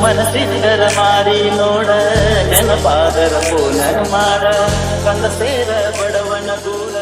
ಮನಸ್ಸಿದ್ದರ ಮಾರಿ ನೋಡ ನೆನಪಾದರ ಪೋನ ಮಾಡ ಕಂದ ಸೇರ ಬಡವನ ದೂರ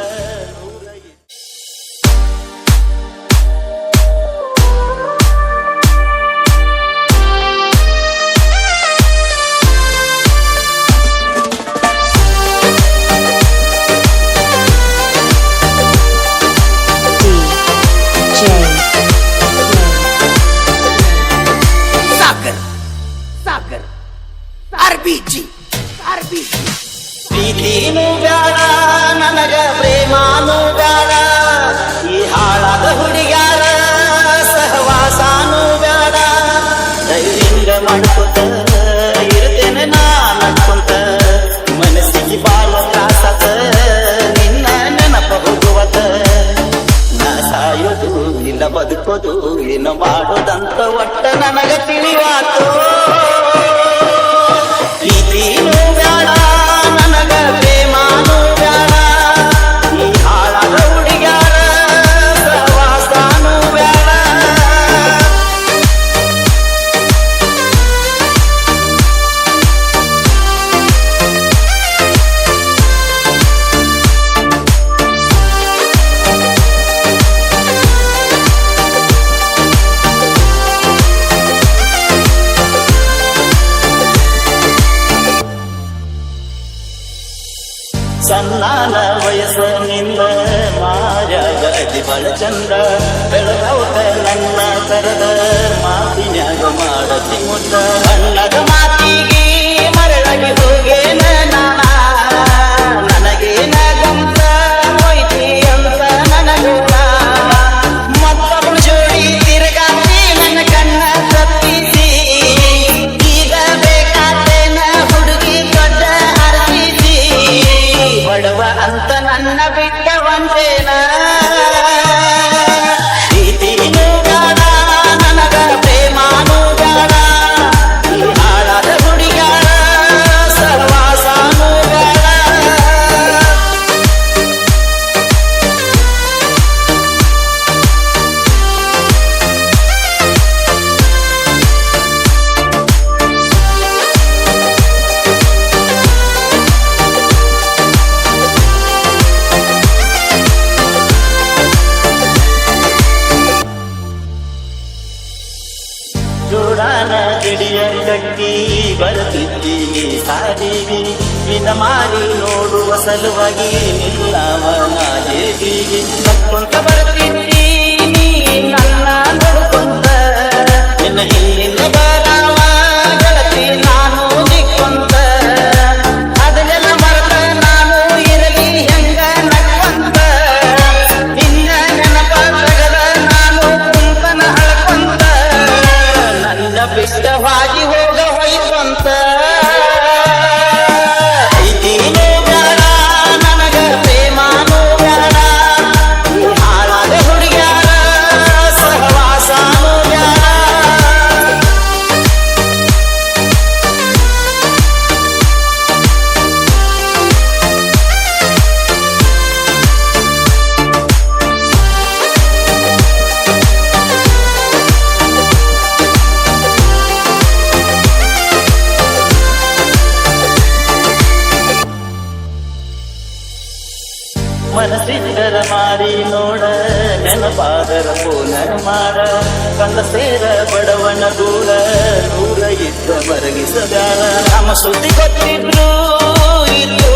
ಪ್ರೀತಿನೂ ಬ್ಯಾಡ ನನಗ ಪ್ರೇಮಾನೂ ಬ್ಯಾಡ ಈ ಹಾಳಾದ ಹುಡುಗ್ಯಾರ ಸಹವಾಸಾನೂ ಬ್ಯಾಡ ಧೈರ್ಯ ಮಾಡ್ಕೊತ ಇರ್ತೇನೆ ನಾನಕ್ಕೊಂತ ಮನಸ್ಸಿಗೆ ಬಾಳ ತ್ರಾಸತ ನಿನ್ನ ನೆನಪ ಹೋಗುವತ ನಾ ಸಾಯೋದು ಇಲ್ಲ ಬದುಕೋದು ಏನು ಮಾಡೋದಂತ ಒಟ್ಟ ನನಗ ತಿಳಿವಾತು ಪ್ರೀತಿನೂ ಬ್ಯಾಡ ನನಗ ಪ್ರೇಮಾನೂ ಬ್ಯಾಡ ಈ ಹಾಳಾದ ಹುಡುಗ್ಯಾರ ಸಹವಾಸಾನೂ ಬ್ಯಾಡ ಸನ್ನಾನ ವಯಸ್ಸಿನಿಂದ ಮಾರ್ಯಾಗದಿ ಬಳ ಚಂದ ಬೆಳಗೌತ ನನ್ನ ಕರೆದ ಮಾತಿನ್ಯಾಗ ಮಾಡತಿ ಮುದ್ದ ಬಣ್ಣದ ಮಾತಿಗೆ ಮರಳಗಿ ಹೋಗೇನ ನಾನ ನನಗೇನ ಗಂತ ಹೋಯ್ತಿ ಅಂತ ನನಗೂಡ ಮತ್ತೊಬ್ಬಳು ಜೋಡಿ ತಿರುಗಾತಿ ನನ್ನ ಕಣ್ಣ ತಪ್ಪಿಸಿ ಈಗ ಬೇಕಾದೇನ ಹುಡುಗಿ ದೊಡ್ಡ ಅರಗಿಸಿ ಬಡವ ಅಂತ ನನ್ನ ಬಿಟ್ಟ ಒಂದೇನ ಪ್ರೀತಿನೂ ಬೇಡ ನನಗ ಪ್ರೇಮಾನೂ ಬೇಡ ಈ ಹಾಳಾದ ಹುಡುಗ್ಯಾರ ಸಹವಾಸಾನೂ ಬೇಡ ಜೋಡಾನ ಗಿಡಿಯ ಕಟ್ಟಿ ಬರ್ತಿದ್ದಿ ಸಾರಿಗೆ ನಿನ್ನ ಮಾರಿ ನೋಡುವ ಸಲುವಾಗಿ ನಿಲ್ಲವನ ದೇವಿಗೆ ನಕ್ಕೊಂತ ಬರ್ತಿದ್ದಿ ನೀ ನನ್ನ ನೋಡ್ಕೊಂತ ನಿನ್ನ ಹಿಂದಿನ ಬರವ ಗೆಳತಿ ನಾನು ನಿಕ್ಕೊಂತ ಅದನ್ನೆಲ್ಲ ಮರೆತ ನಾನು ಇರಲಿ ಹೆಂಗ ನಕ್ಕೊಂತ ನಿನ್ನ ನೆನಪ ತಗದ ನಾನು ಕುಂತನ ಅಳ್ಕೊಂತ ನನ್ನ ಬಿಷ್ಟವಾಗಿ ಹೋಗ ಹೋಯ್ತಂತ ಪ್ರೀತಿನೂ ಬೇಡ ನನಗ ಪ್ರೇಮಾನೂ ಬೇಡ ಈ ಹಾಳಾದ ಹುಡುಗ್ಯಾರ ಸಹವಾಸಾನೂ ಬೇಡ ಮನಸ್ಸಿದ್ದರ ಮಾರಿ ನೋಡ ನೆನಪಾದರ ಪೋನ ಮಾಡ ಕಂದ ಸೇರ ಬಡವನ ದೂರ ದೂರ ಇದ್ದ ಮರಗಿಸಬ್ಯಾಡ ನಮ್ಮ ಸುದ್ದಿ ಗೊತ್ತಿದ್ರು ಇದ್ದು